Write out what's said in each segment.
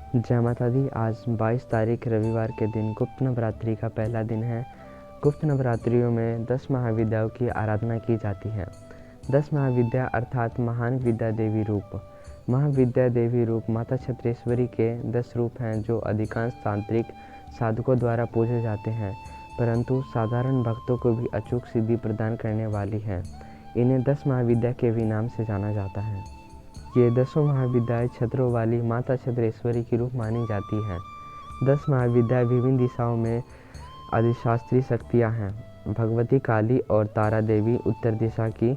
जय माता दी। आज 22 तारीख रविवार के दिन गुप्त नवरात्रि का पहला दिन है। गुप्त नवरात्रियों में 10 महाविद्याओं की आराधना की जाती है। 10 महाविद्या अर्थात महान विद्या देवी रूप। महाविद्या देवी रूप माता छत्रेश्वरी के 10 रूप हैं जो अधिकांश तांत्रिक साधकों द्वारा पूजे जाते हैं, परंतु साधारण भक्तों को भी अचूक सिद्धि प्रदान करने वाली है। इन्हें 10 महाविद्या के भी नाम से जाना जाता है। ये 10 महाविद्याएं छत्रों वाली माता छत्रेश्वरी की रूप मानी जाती हैं। 10 महाविद्याएं विभिन्न दिशाओं में अधिशास्त्री शक्तियाँ हैं। भगवती काली और तारा देवी उत्तर दिशा की,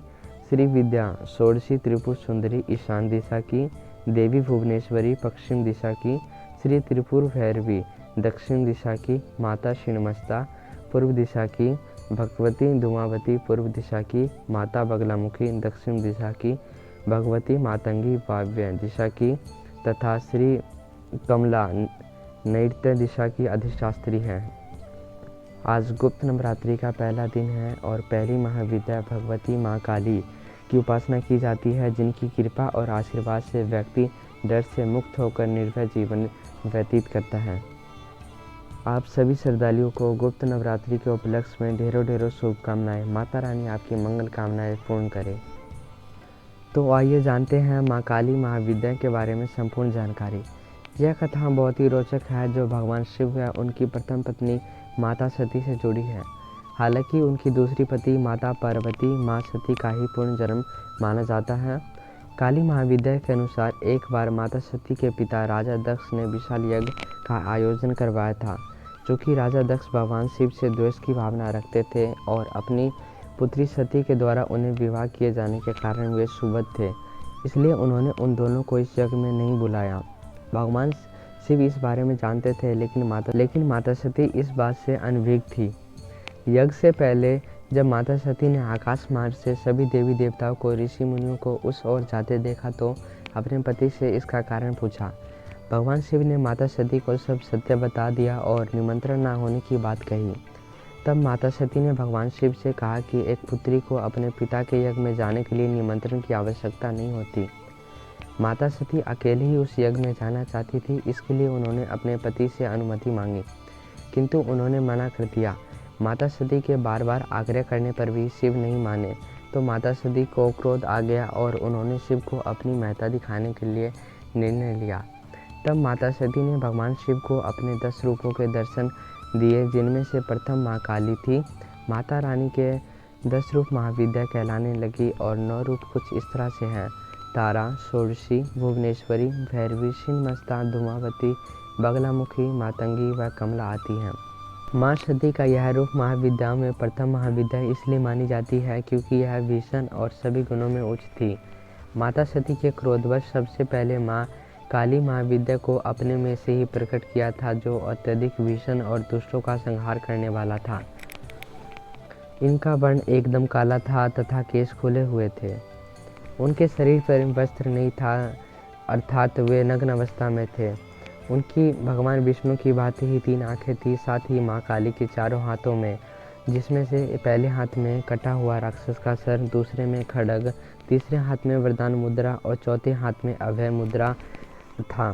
श्री विद्या षोडशी त्रिपुर सुंदरी ईशान दिशा की, देवी भुवनेश्वरी पश्चिम दिशा की, श्री त्रिपुर भैरवी दक्षिण दिशा की, माता छिन्नमस्ता पूर्व दिशा की, भगवती धूमावती पूर्व दिशा की, माता बगलामुखी दक्षिण दिशा की, भगवती मातंगी वायव्य दिशा की तथा श्री कमला नैऋत्य दिशा की अधिशास्त्री हैं। आज गुप्त नवरात्रि का पहला दिन है और पहली महाविद्या भगवती माँ काली की उपासना की जाती है, जिनकी कृपा और आशीर्वाद से व्यक्ति डर से मुक्त होकर निर्भय जीवन व्यतीत करता है। आप सभी श्रद्धालुओं को गुप्त नवरात्रि के उपलक्ष्य में ढेरों ढेरों शुभकामनाएं। माता रानी आपकी मंगल कामनाएं पूर्ण करे। तो आइए जानते हैं माँ काली महाविद्या के बारे में संपूर्ण जानकारी। यह कथा बहुत ही रोचक है, जो भगवान शिव या उनकी प्रथम पत्नी माता सती से जुड़ी है। हालांकि उनकी दूसरी पति माता पार्वती माँ सती का ही पूर्ण जन्म माना जाता है। काली महाविद्या के अनुसार एक बार माता सती के पिता राजा दक्ष ने विशाल यज्ञ का आयोजन करवाया था। चूँकि राजा दक्ष भगवान शिव से द्वेष की भावना रखते थे और अपनी पुत्री सती के द्वारा उन्हें विवाह किए जाने के कारण वे सुबद्ध थे, इसलिए उन्होंने उन दोनों को इस यज्ञ में नहीं बुलाया। भगवान शिव इस बारे में जानते थे, लेकिन माता सती इस बात से अनभिज्ञ थी। यज्ञ से पहले जब माता सती ने आकाश मार्ग से सभी देवी देवताओं को, ऋषि मुनियों को उस ओर जाते देखा तो अपने पति से इसका कारण पूछा। भगवान शिव ने माता सती को सब सत्य बता दिया और निमंत्रण न होने की बात कही। तब माता सती ने भगवान शिव से कहा कि एक पुत्री को अपने पिता के यज्ञ में जाने के लिए निमंत्रण की आवश्यकता नहीं होती। माता सती अकेले ही उस यज्ञ में जाना चाहती थी, इसके लिए उन्होंने अपने पति से अनुमति मांगी, किंतु उन्होंने मना कर दिया। माता सती के बार बार आग्रह करने पर भी शिव नहीं माने, तो माता सती को क्रोध आ गया और उन्होंने शिव को अपनी महत्ता दिखाने के लिए निर्णय लिया। तब माता सती ने भगवान शिव को अपने 10 रूपों के दर्शन दिए, जिनमें से प्रथम माँ काली थी। माता रानी के 10 रूप महाविद्या कहलाने लगी और 9 रूप कुछ इस तरह से हैं: तारा, षोडशी, भुवनेश्वरी, भैरवी, छिन्नमस्ता, धूमावती, बगलामुखी, मातंगी व कमला आती हैं। माँ सती का यह रूप महाविद्याओं में प्रथम महाविद्या इसलिए मानी जाती है क्योंकि यह भीषण और सभी गुणों में उच्च थी। माता सती के क्रोधवश सबसे पहले माँ काली महाविद्या को अपने में से ही प्रकट किया था, जो अत्यधिक भीषण और दुष्टों का संहार करने वाला था। इनका वर्ण एकदम काला था तथा केश खुले हुए थे। उनके शरीर पर वस्त्र नहीं था, अर्थात वे नग्न अवस्था में थे। उनकी भगवान विष्णु की भांति ही 3 आंखें थी। साथ ही माँ काली के चारों हाथों में, जिसमें से पहले हाथ में कटा हुआ राक्षस का सर, दूसरे में खड्ग, तीसरे हाथ में वरदान मुद्रा और चौथे हाथ में अभय मुद्रा था।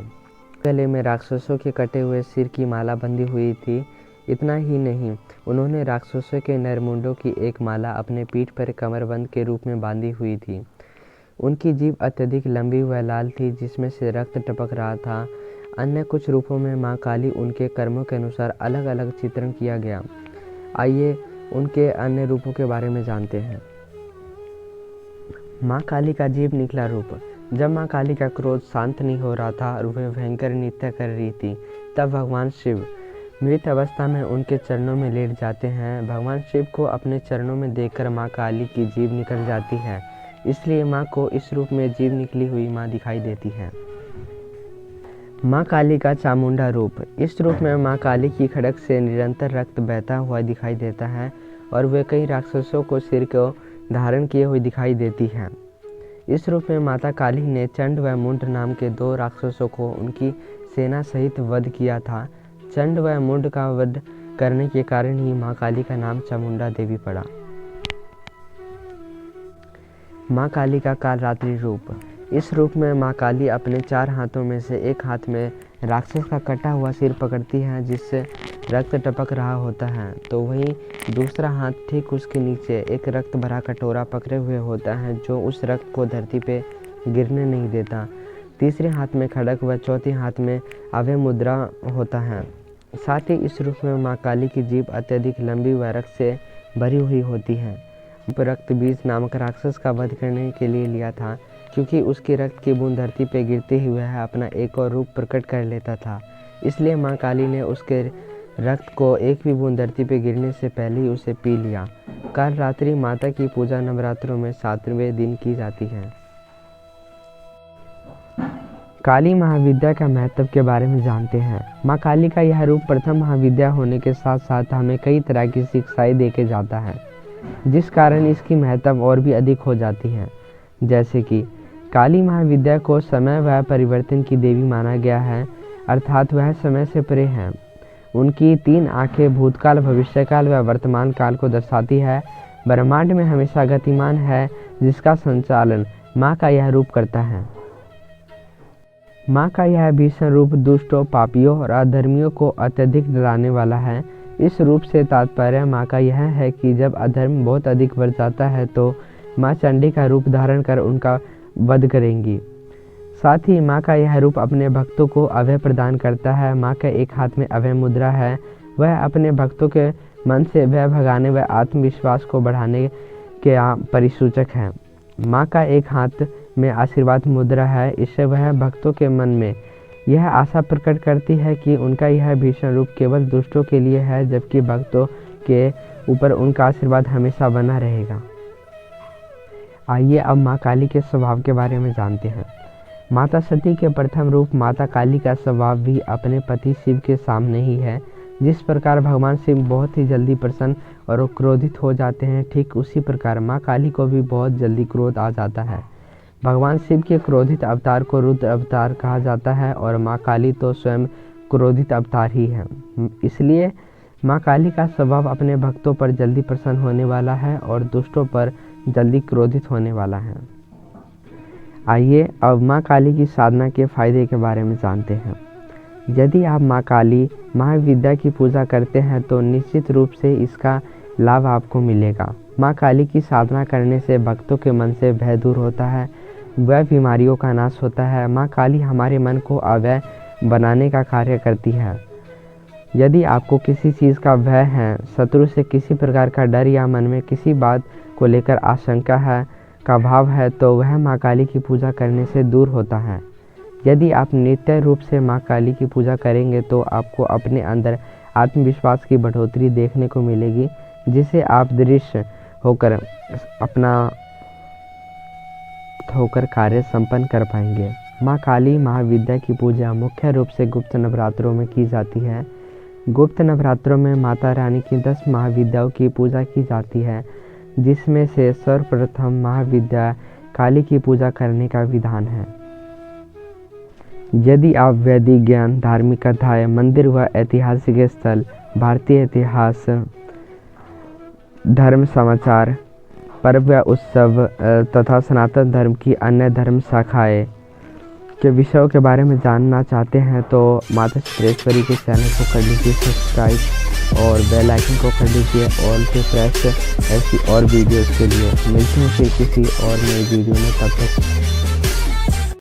गले में राक्षसों के कटे हुए सिर की माला बंधी हुई थी। इतना ही नहीं, उन्होंने राक्षसों के नरमुंडों की एक माला अपने पीठ पर कमरबंद के रूप में बांधी हुई थी। उनकी जीभ अत्यधिक लंबी व लाल थी, जिसमें से रक्त टपक रहा था। अन्य कुछ रूपों में माँ काली उनके कर्मों के अनुसार अलग अलग चित्रण किया गया। आइए उनके अन्य रूपों के बारे में जानते हैं। माँ काली का जीभ निकला रूप। जब माँ काली का क्रोध शांत नहीं हो रहा था और वह भयंकर नृत्य कर रही थी, तब भगवान शिव मृत अवस्था में उनके चरणों में लेट जाते हैं। भगवान शिव को अपने चरणों में देखकर माँ काली की जीभ निकल जाती है, इसलिए माँ को इस रूप में जीभ निकली हुई माँ दिखाई देती है। माँ काली का चामुंडा रूप। इस रूप में माँ काली की खड्ग से निरंतर रक्त बहता हुआ दिखाई देता है और वे कई राक्षसों को सिर को धारण किए हुए दिखाई देती है। इस रूप में माता काली ने चंड व मुंड नाम के 2 राक्षसों को उनकी सेना सहित वध किया था। चंड व मुंड का वध करने के कारण ही माँ काली का नाम चामुंडा देवी पड़ा। माँ काली का कालरात्रि रूप। इस रूप में माँ काली अपने 4 हाथों में से एक हाथ में राक्षस का कटा हुआ सिर पकड़ती है जिससे रक्त टपक रहा होता है, तो वहीं दूसरा हाथ ठीक उसके नीचे एक रक्त भरा कटोरा पकड़े हुए होता है जो उस रक्त को धरती पे गिरने नहीं देता। तीसरे हाथ में खड़ग व चौथे हाथ में अभय मुद्रा होता है। साथ ही इस रूप में माँ काली की जीभ अत्यधिक लंबी व रक्त से भरी हुई होती है। रक्त बीज नामक राक्षस का वध करने के लिए लिया था, क्योंकि उसकी रक्त की बूंद धरती पे गिरते ही वह अपना एक और रूप प्रकट कर लेता था। इसलिए माँ काली ने उसके रक्त को एक भी बूंद धरती पे गिरने से पहले ही उसे पी लिया। काल रात्रि माता की पूजा नवरात्रों में 7वें दिन की जाती है। काली महाविद्या का महत्व के बारे में जानते हैं। माँ काली का यह रूप प्रथम महाविद्या होने के साथ साथ हमें कई तरह की शिक्षाएं देके जाता है, जिस कारण इसकी महत्व और भी अधिक हो जाती है। जैसे कि काली महाविद्या को समय व परिवर्तन की देवी माना गया है, अर्थात वह समय से परे है। उनकी 3 आंखें भूतकाल, भविष्यकाल व वर्तमान काल को दर्शाती है। ब्रह्मांड में हमेशा गतिमान है, जिसका संचालन माँ का यह रूप करता है। माँ का यह भीषण रूप दुष्टों, पापियों और अधर्मियों को अत्यधिक डराने वाला है। इस रूप से तात्पर्य माँ का यह है कि जब अधर्म बहुत अधिक बढ़ जाता है तो माँ चंडी का रूप धारण कर उनका वध करेंगी। साथ ही माँ का यह रूप अपने भक्तों को अभय प्रदान करता है। माँ के एक हाथ में अभय मुद्रा है, वह अपने भक्तों के मन से भय भगाने व आत्मविश्वास को बढ़ाने के परिसूचक है। माँ का एक हाथ में आशीर्वाद मुद्रा है, इससे वह भक्तों के मन में यह आशा प्रकट करती है कि उनका यह भीषण रूप केवल दुष्टों के लिए है, जबकि भक्तों के ऊपर उनका आशीर्वाद हमेशा बना रहेगा। आइए अब माँ काली के स्वभाव के बारे में जानते हैं। माता सती के प्रथम रूप माता काली का स्वभाव भी अपने पति शिव के सामने ही है। जिस प्रकार भगवान शिव बहुत ही जल्दी प्रसन्न और क्रोधित हो जाते हैं, ठीक उसी प्रकार माँ काली को भी बहुत जल्दी क्रोध आ जाता है। भगवान शिव के क्रोधित अवतार को रुद्र अवतार कहा जाता है और माँ काली तो स्वयं क्रोधित अवतार ही है। इसलिए माँ काली का स्वभाव अपने भक्तों पर जल्दी प्रसन्न होने वाला है और दुष्टों पर जल्दी क्रोधित होने वाला है। आइए अब माँ काली की साधना के फायदे के बारे में जानते हैं। यदि आप माँ काली महाविद्या की पूजा करते हैं तो निश्चित रूप से इसका लाभ आपको मिलेगा। माँ काली की साधना करने से भक्तों के मन से भय दूर होता है, वह बीमारियों का नाश होता है। माँ काली हमारे मन को अभय बनाने का कार्य करती है। यदि आपको किसी चीज़ का भय है, शत्रु से किसी प्रकार का डर या मन में किसी बात को लेकर आशंका है का भाव है, तो वह माँ काली की पूजा करने से दूर होता है। यदि आप नित्य रूप से माँ काली की पूजा करेंगे तो आपको अपने अंदर आत्मविश्वास की बढ़ोतरी देखने को मिलेगी, जिसे आप दृढ़ होकर कार्य संपन्न कर पाएंगे। माँ काली महाविद्या की पूजा मुख्य रूप से गुप्त नवरात्रों में की जाती है। गुप्त नवरात्रों में माता रानी की 10 महाविद्याओं की पूजा की जाती है, जिसमें से सर्वप्रथम महाविद्या काली की पूजा करने का विधान है। यदि आप वैदिक ज्ञान, धार्मिक कथाएं, मंदिर व ऐतिहासिक स्थल, भारतीय इतिहास, धर्म समाचार, पर्व व उत्सव तथा सनातन धर्म की अन्य धर्म शाखाएं के विषयों के बारे में जानना चाहते हैं तो माता चित्रेश्वरी के चैनल को कर लीजिए सब्सक्राइब और बेल आइकन को कर लीजिए ऑल पे प्रेस। ऐसी और वीडियोस के लिए मिलते हैं फिर किसी और नई वीडियो में। तब तक